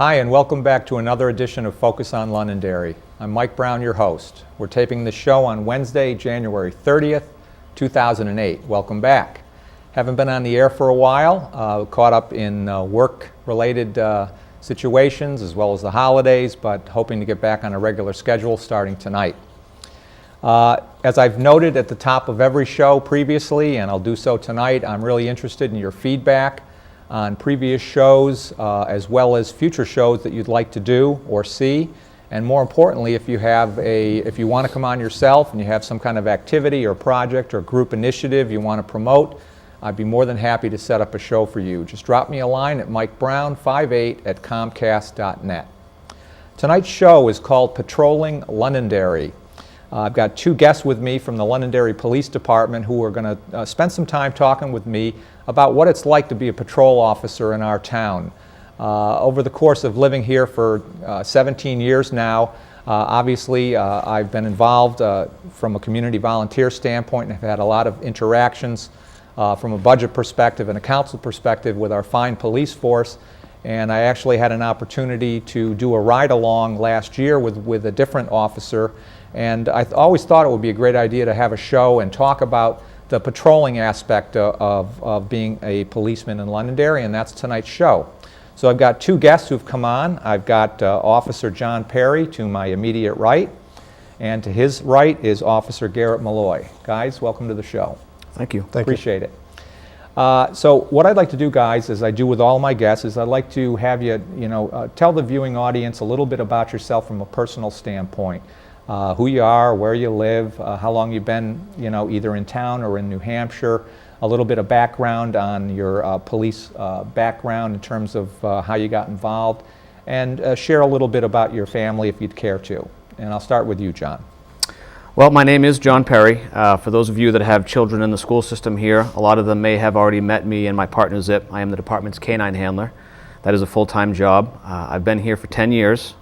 Hi, and welcome back to another edition of Focus on Londonderry. I'm Mike Brown, your host. We're taping the show on Wednesday, January 30th, 2008. Welcome back. Haven't been on the air for a while, caught up in work-related situations as well as the holidays, but hoping to get back on a regular schedule starting tonight. As I've noted at the top of every show previously, and I'll do so tonight, I'm really interested in your feedback on previous shows as well as future shows that you'd like to do or see. And more importantly, if you want to come on yourself and you have some kind of activity or project or group initiative you want to promote, I'd be more than happy to set up a show for you. Just drop me a line at mikebrown58@comcast.net. Tonight's show is called Patrolling Londonderry. I've got two guests with me from the Londonderry Police Department who are going to spend some time talking with me about what it's like to be a patrol officer in our town. Over the course of living here for 17 years now, obviously I've been involved from a community volunteer standpoint and have had a lot of interactions from a budget perspective and a council perspective with our fine police force. And I actually had an opportunity to do a ride-along last year with a different officer. And I always thought it would be a great idea to have a show and talk about the patrolling aspect of being a policeman in Londonderry, and that's tonight's show. So I've got two guests who've come on. I've got Officer John Perry to my immediate right, and to his right is Officer Garrett Malloy. Guys, welcome to the show. Thank you. Appreciate it. So what I'd like to do, guys, as I do with all my guests, is I'd like to have you, tell the viewing audience a little bit about yourself from a personal standpoint. Who you are, where you live, how long you've been, either in town or in New Hampshire, a little bit of background on your police background in terms of how you got involved, and share a little bit about your family if you'd care to. And I'll start with you, John. Well, my name is John Perry. For those of you that have children in the school system here, a lot of them may have already met me and my partner Zip. I am the department's canine handler. That is a full-time job. I've been here for 10 years.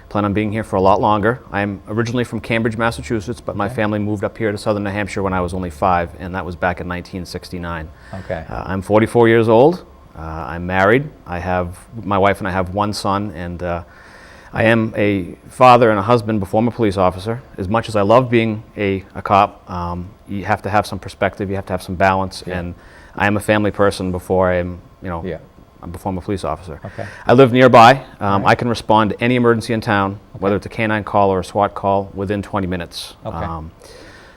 Plan on being here for a lot longer. I'm originally from Cambridge, Massachusetts, but my family moved up here to southern New Hampshire when I was only 5, and that was back in 1969. Okay. I'm 44 years old. I'm married. My wife and I have one son, and I am a father and a husband before I'm a police officer. As much as I love being a cop, you have to have some perspective, you have to have some balance, and I am a family person before before I'm a police officer. Okay. I live nearby. I can respond to any emergency in town, whether it's a canine call or a SWAT call, within 20 minutes. Okay.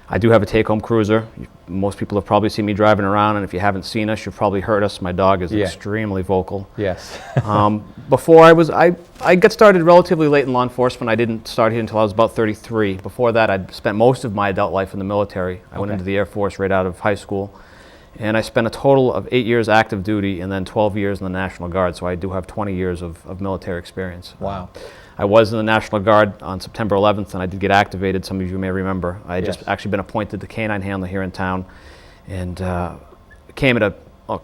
I do have a take-home cruiser. Most people have probably seen me driving around, and if you haven't seen us, you've probably heard us. My dog is extremely vocal. Yes. Before I got started relatively late in law enforcement. I didn't start here until I was about 33. Before that, I'd spent most of my adult life in the military. I went into the Air Force right out of high school. And I spent a total of 8 years active duty and then 12 years in the National Guard, so I do have 20 years of military experience. Wow. I was in the National Guard on September 11th, and I did get activated. Some of you may remember. I had just actually been appointed the canine handler here in town, and of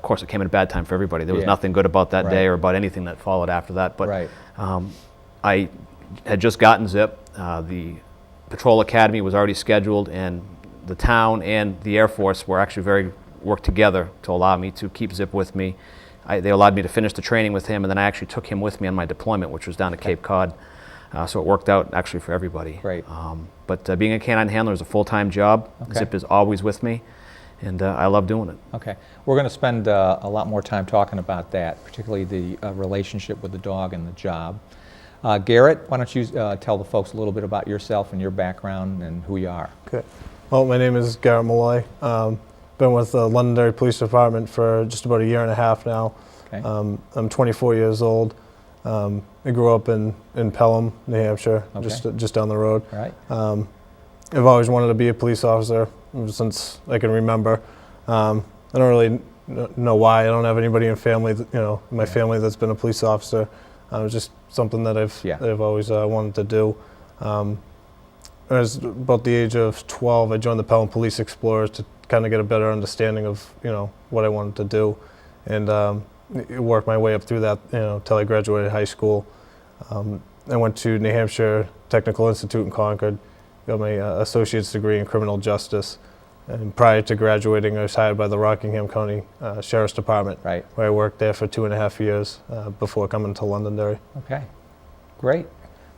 course it came at a bad time for everybody. There was nothing good about that day or about anything that followed after that. But I had just gotten Zip. The Patrol Academy was already scheduled, and the town and the Air Force were actually worked together to allow me to keep Zip with me. They allowed me to finish the training with him, and then I actually took him with me on my deployment, which was down at Cape Cod. So it worked out actually for everybody. Great. But being a canine handler is a full-time job. Zip is always with me, and I love doing it. Okay. We're going to spend a lot more time talking about that, particularly the relationship with the dog and the job. Garrett, why don't you tell the folks a little bit about yourself and your background and who you are? Okay. Well, my name is Garrett Malloy. Been with the Londonderry Police Department for just about a year and a half now. Okay. I'm 24 years old. I grew up in Pelham, New Hampshire, just down the road. Right. I've always wanted to be a police officer since I can remember. I don't really know why. I don't have anybody in family, in my family that's been a police officer. It was just something that I've always wanted to do. When I was about the age of 12, I joined the Pelham Police Explorers to kind of get a better understanding of what I wanted to do, and worked my way up through that till I graduated high school. I went to New Hampshire Technical Institute in Concord, got my associate's degree in criminal justice. And prior to graduating, I was hired by the Rockingham County Sheriff's Department, Right. where I worked there for 2.5 years before coming to Londonderry. Okay, great.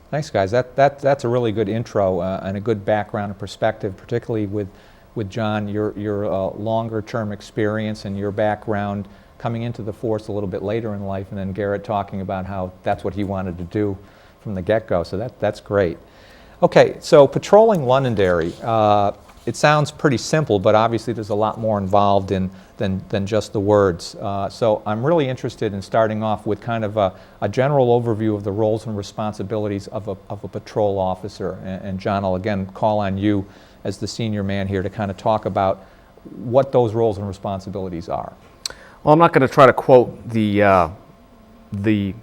Thanks, guys. That's a really good intro and a good background and perspective, particularly with John, your longer-term experience and your background coming into the force a little bit later in life, and then Garrett talking about how that's what he wanted to do from the get-go. So that's great. Okay, so patrolling Londonderry. It sounds pretty simple, but obviously there's a lot more involved than just the words. So I'm really interested in starting off with kind of a general overview of the roles and responsibilities of a patrol officer. And John, I'll again call on you as the senior man here to kind of talk about what those roles and responsibilities are. Well, I'm not going to try to quote the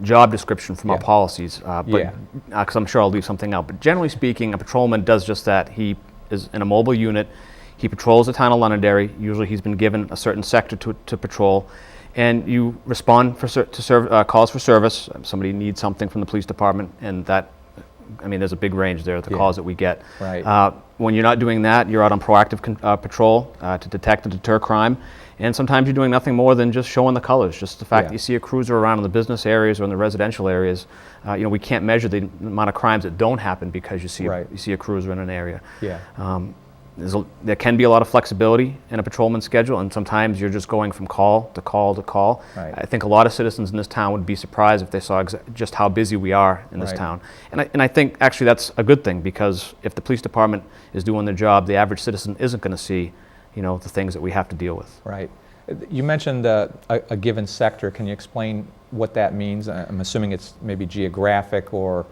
job description from our policies, because I'm sure I'll leave something out. But generally speaking, a patrolman does just that. He is in a mobile unit. He patrols the town of Londonderry. Usually he's been given a certain sector to patrol, and you respond to calls for service. Somebody needs something from the police department, and that, I mean, there's a big range there, the calls that we get. Right. When you're not doing that, you're out on proactive patrol to detect and deter crime. And sometimes you're doing nothing more than just showing the colors. Just the fact that you see a cruiser around in the business areas or in the residential areas, we can't measure the amount of crimes that don't happen because you see a cruiser in an area. Yeah. There can be a lot of flexibility in a patrolman's schedule, and sometimes you're just going from call to call to call. Right. I think a lot of citizens in this town would be surprised if they saw just how busy we are in this town. And I think actually that's a good thing, because if the police department is doing their job, the average citizen isn't going to see the things that we have to deal with. Right. You mentioned a given sector. Can you explain what that means? I'm assuming it's maybe geographic, or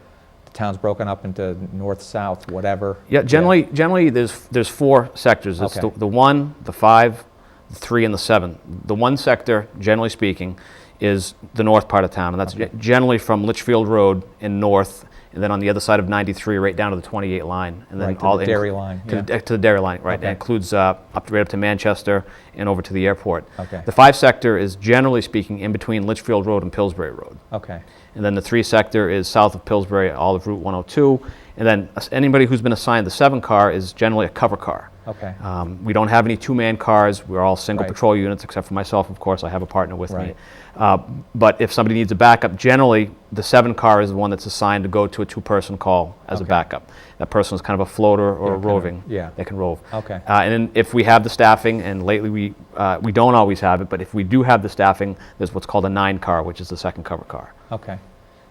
the town's broken up into north, south, whatever. Yeah, generally there's 4 sectors. It's the 1, the 5, the 3, and the 7. The 1 sector, generally speaking, is the north part of town, and that's generally from Litchfield Road in north, and then on the other side of 93, right down to the 28 line, and then to the dairy line. To the dairy line, right? That includes right up to Manchester and over to the airport. Okay. The 5 sector is generally speaking in between Litchfield Road and Pillsbury Road. Okay. And then the 3 sector is south of Pillsbury, all of Route 102. And then anybody who's been assigned the 7 car is generally a cover car. Okay. We don't have any 2-man cars. We're all single patrol units, except for myself, of course. I have a partner with me. But if somebody needs a backup, generally the 7 car is the one that's assigned to go to a 2-person call as a backup. That person is kind of a floater or a roving. They can rove. Okay. And then if we have the staffing, and lately we don't always have it, but if we do have the staffing, there's what's called a 9 car, which is the second cover car. Okay.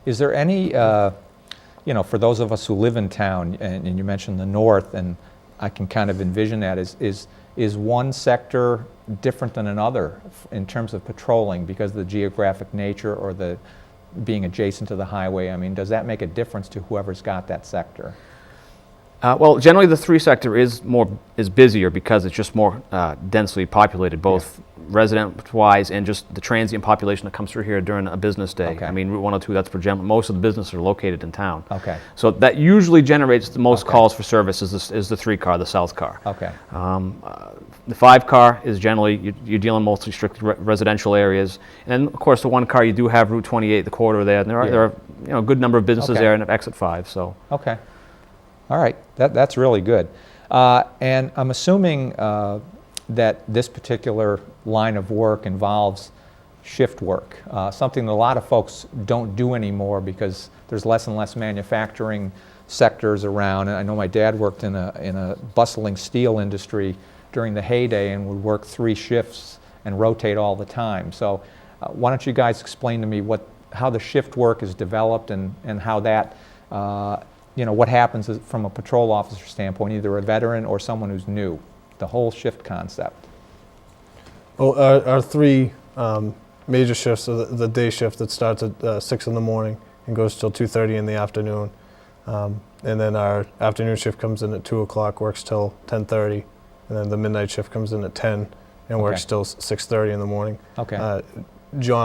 Is there any, for those of us who live in town, and you mentioned the north, and I can kind of envision that, is one sector different than another in terms of patrolling because of the geographic nature or the being adjacent to the highway? I mean, does that make a difference to whoever's got that sector? Well, generally the 3 sector is busier because it's just more densely populated, both resident-wise and just the transient population that comes through here during a business day. I mean, Route 102, that's where most of the businesses are located in town. Okay. So that usually generates the most calls for service is the 3 car, the south car. Okay. The 5 car is generally, you're dealing mostly strictly residential areas. And of course, the 1 car, you do have Route 28, the corridor there, and there are a good number of businesses there, and at exit 5. So. Okay. All right, that's really good. And I'm assuming that this particular line of work involves shift work, something that a lot of folks don't do anymore because there's less and less manufacturing sectors around. And I know my dad worked in a bustling steel industry during the heyday and would work 3 shifts and rotate all the time. So why don't you guys explain to me how the shift work is developed and how that what happens from a patrol officer standpoint, either a veteran or someone who's new, the whole shift concept. Well, our 3 major shifts are the day shift that starts at 6 in the morning and goes till 2:30 in the afternoon. And then our afternoon shift comes in at 2 o'clock, works till 10:30. And then the midnight shift comes in at 10 and works till 6:30 in the morning. Okay. John